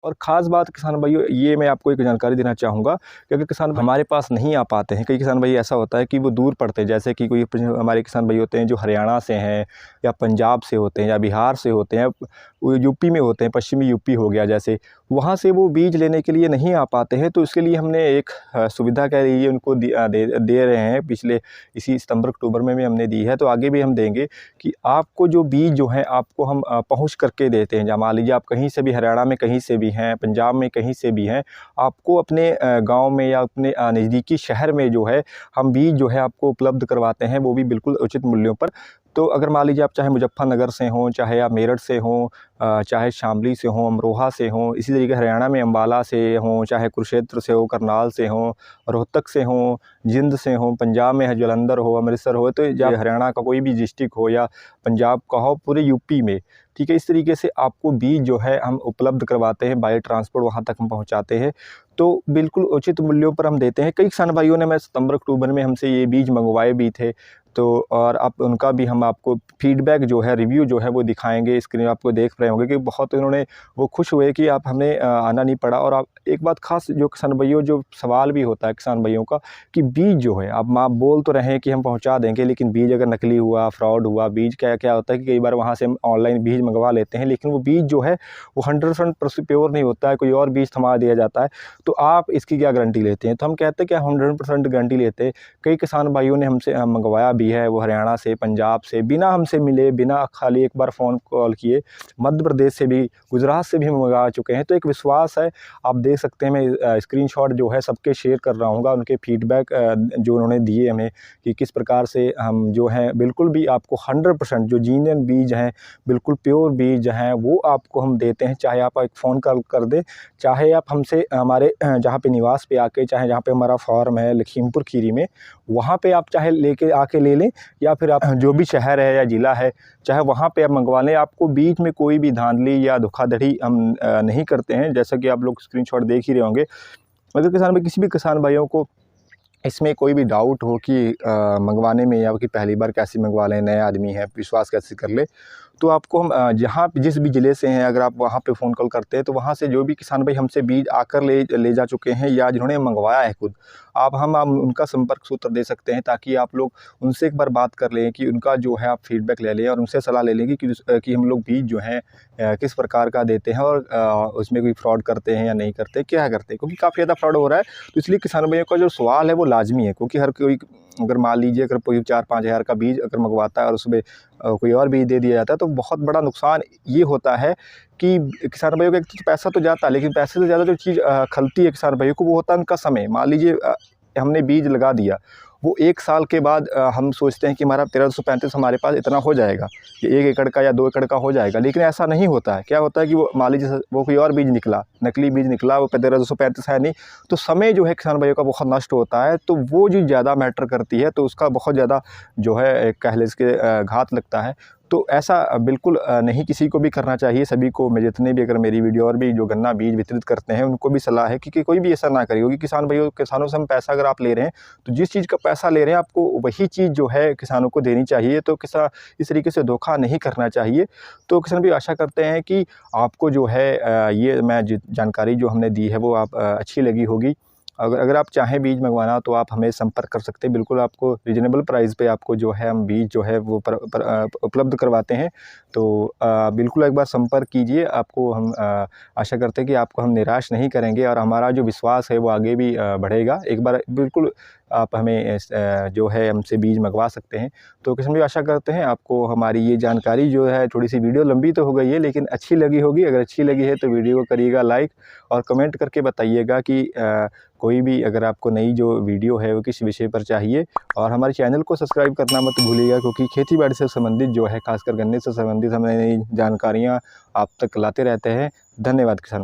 और ख़ास बात किसान भाइयों, ये मैं आपको एक जानकारी देना चाहूँगा कि अगर किसान हमारे पास नहीं आ पाते हैं, कई किसान भाई ऐसा होता है कि वो दूर पड़ते हैं, जैसे कि कोई हमारे किसान भाई होते हैं जो हरियाणा से हैं या पंजाब से होते हैं या बिहार से होते हैं, वो यूपी में होते हैं, पश्चिमी यूपी हो गया जैसे, वहाँ से वो बीज लेने के लिए नहीं आ पाते हैं। तो इसके लिए हमने एक सुविधा कह लीजिए उनको दे रहे हैं, पिछले इसी सितंबर अक्टूबर में भी हमने दी है, तो आगे भी हम देंगे कि आपको जो बीज जो है आपको हम पहुँच करके देते हैं। जहाँ मान लीजिए आप कहीं से भी हरियाणा में कहीं से भी हैं, पंजाब में कहीं से भी हैं, आपको अपने गाँव में या अपने नज़दीकी शहर में जो है हम बीज जो है आपको उपलब्ध करवाते हैं, वो भी बिल्कुल उचित मूल्यों पर। तो अगर मान लीजिए आप चाहे मुज़फ्फरनगर से हों, चाहे आप मेरठ से हों, चाहे शामली से हों, अमरोहा से हों, इसी तरीके हरियाणा में अम्बाला से हों, चाहे कुरुक्षेत्र से हो, करनाल से हों, रोहतक से हों, जिंद से हों, पंजाब में है जालंधर हो, अमृतसर हो, तो या हरियाणा का कोई भी डिस्ट्रिक्ट हो या पंजाब का हो, पूरे यूपी में, ठीक है, इस तरीके से आपको बीज जो है हम उपलब्ध करवाते हैं, बाय ट्रांसपोर्ट वहाँ तक हम पहुँचाते हैं। तो बिल्कुल उचित मूल्यों पर हम देते हैं। कई किसान भाइयों ने मैं सितंबर अक्टूबर में हमसे ये बीज मंगवाए भी थे, तो और आप उनका भी हम आपको फीडबैक जो है, रिव्यू जो है वो दिखाएँगे। स्क्रीन आपको देख रहे होंगे कि बहुत उन्होंने वो खुश हुए कि आप हमें आना नहीं पड़ा। और आप एक बात ख़ास जो किसान भाइयों जो सवाल भी होता है किसान भाइयों का कि बीज जो है आप बोल तो रहे हैं कि हम पहुँचा देंगे, लेकिन बीज अगर नकली हुआ, फ्रॉड हुआ, बीज क्या होता है कि कई बार वहाँ से हम ऑनलाइन बीज मंगवा लेते हैं, लेकिन वो बीज जो है वो 100% प्योर नहीं होता है, कोई और बीज थमा दिया जाता है। तो आप इसकी क्या गारंटी लेते हैं? तो हम कहते हैं कि 100% गारंटी लेते हैं। कई किसान भाइयों ने हमसे मंगवाया भी है, वो हरियाणा से, पंजाब से, बिना हमसे मिले, बिना खाली एक बार फ़ोन कॉल किए, मध्य प्रदेश से भी, गुजरात से भी मंगा चुके हैं। तो एक विश्वास है, आप देख सकते हैं, मैं स्क्रीनशॉट जो है सबके शेयर कर रहा हूँगा, उनके फीडबैक जो उन्होंने दिए हमें कि किस प्रकार से हम जो हैं बिल्कुल भी आपको 100% जो जेन्युइन बीज हैं, बिल्कुल प्योर बीज हैं, वो आपको हम देते हैं। चाहे आप एक फ़ोन कॉल कर दें, चाहे आप हमसे हमारे जहाँ पे निवास पे आके, चाहे जहाँ पे हमारा फार्म है लखीमपुर खीरी में, वहाँ पे आप चाहे लेके आके ले लें, या फिर आप जो भी शहर है या ज़िला है, चाहे वहाँ पे आप मंगवा लें। आपको बीच में कोई भी धांधली या धोखाधड़ी हम नहीं करते हैं, जैसा कि आप लोग स्क्रीनशॉट देख ही रहे होंगे। अगर किसी भी किसान भाइयों को इसमें कोई भी डाउट हो कि मंगवाने में, या कि पहली बार कैसे मंगवा लें, नए आदमी हैं, विश्वास कैसे कर ले, तो आपको हम जहाँ जिस भी ज़िले से हैं, अगर आप वहाँ पे फ़ोन कॉल करते हैं, तो वहाँ से जो भी किसान भाई हमसे बीज आकर ले जा चुके हैं या जिन्होंने मंगवाया है खुद, हम उनका संपर्क सूत्र दे सकते हैं, ताकि आप लोग उनसे एक बार बात कर लें कि उनका जो है आप फीडबैक ले लें और उनसे सलाह ले लें कि हम लोग बीज जो हैं किस प्रकार का देते हैं, और उसमें कोई फ्रॉड करते हैं या नहीं करते, क्या करते हैं, क्योंकि काफ़ी ज़्यादा फ्रॉड हो रहा है। तो इसलिए किसान भाइयों का जो सवाल है वो लाजमी है, क्योंकि हर कोई, अगर मान लीजिए अगर कोई 4-5 हज़ार का बीज अगर मंगवाता है और उसमें कोई और बीज दे दिया जाता है, तो बहुत बड़ा नुकसान ये होता है कि किसान भाइयों का एक तो पैसा तो जाता है, लेकिन पैसे से ज़्यादा जो चीज़ खलती है किसान भाइयों को, वो होता है उनका समय। मान लीजिए हमने बीज लगा दिया, वो 1 साल के बाद हम सोचते हैं कि हमारा 1335 हमारे पास इतना हो जाएगा, कि 1 एकड़ का या 2 एकड़ का हो जाएगा, लेकिन ऐसा नहीं होता है। क्या होता है कि वो मान लीजिए वो कोई और बीज निकला, नकली बीज निकला, वो 1335 है नहीं, तो समय जो है किसान भाइयों का बहुत नष्ट होता है। तो वो जो ज़्यादा मैटर करती है, तो उसका बहुत ज़्यादा जो है कह लें इसके घात लगता है। तो ऐसा बिल्कुल नहीं किसी को भी करना चाहिए। सभी को, मैं जितने भी अगर मेरी वीडियो और भी जो गन्ना बीज वितरित करते हैं, उनको भी सलाह है कि कोई भी ऐसा ना करे, क्योंकि किसानों से हम पैसा अगर आप ले रहे हैं, तो जिस चीज़ का पैसा ले रहे हैं आपको वही चीज़ जो है किसानों को देनी चाहिए। तो इस तरीके से धोखा नहीं करना चाहिए। तो किसान भी आशा करते हैं कि आपको जो है ये जानकारी जो हमने दी है वो आप अच्छी लगी होगी। अगर आप चाहें बीज मंगवाना, तो आप हमें संपर्क कर सकते हैं। बिल्कुल आपको रीज़नेबल प्राइस पे आपको जो है हम बीज जो है वो उपलब्ध करवाते हैं। तो बिल्कुल एक बार संपर्क कीजिए। आपको हम आशा करते हैं कि आपको हम निराश नहीं करेंगे, और हमारा जो विश्वास है वो आगे भी बढ़ेगा। एक बार बिल्कुल आप हमें जो है हमसे बीज मंगवा सकते हैं। तो किसान भी आशा करते हैं आपको हमारी ये जानकारी जो है, थोड़ी सी वीडियो लंबी तो हो गई है, लेकिन अच्छी लगी होगी। अगर अच्छी लगी है तो वीडियो को करिएगा लाइक, और कमेंट करके बताइएगा कि कोई भी अगर आपको नई जो वीडियो है वो किस विषय पर चाहिए। और हमारे चैनल को सब्सक्राइब करना मत भूलिएगा, क्योंकि खेती बाड़ी से संबंधित जो है, खासकर गन्ने से संबंधित हम नई जानकारियाँ आप तक लाते रहते हैं। धन्यवाद किसान।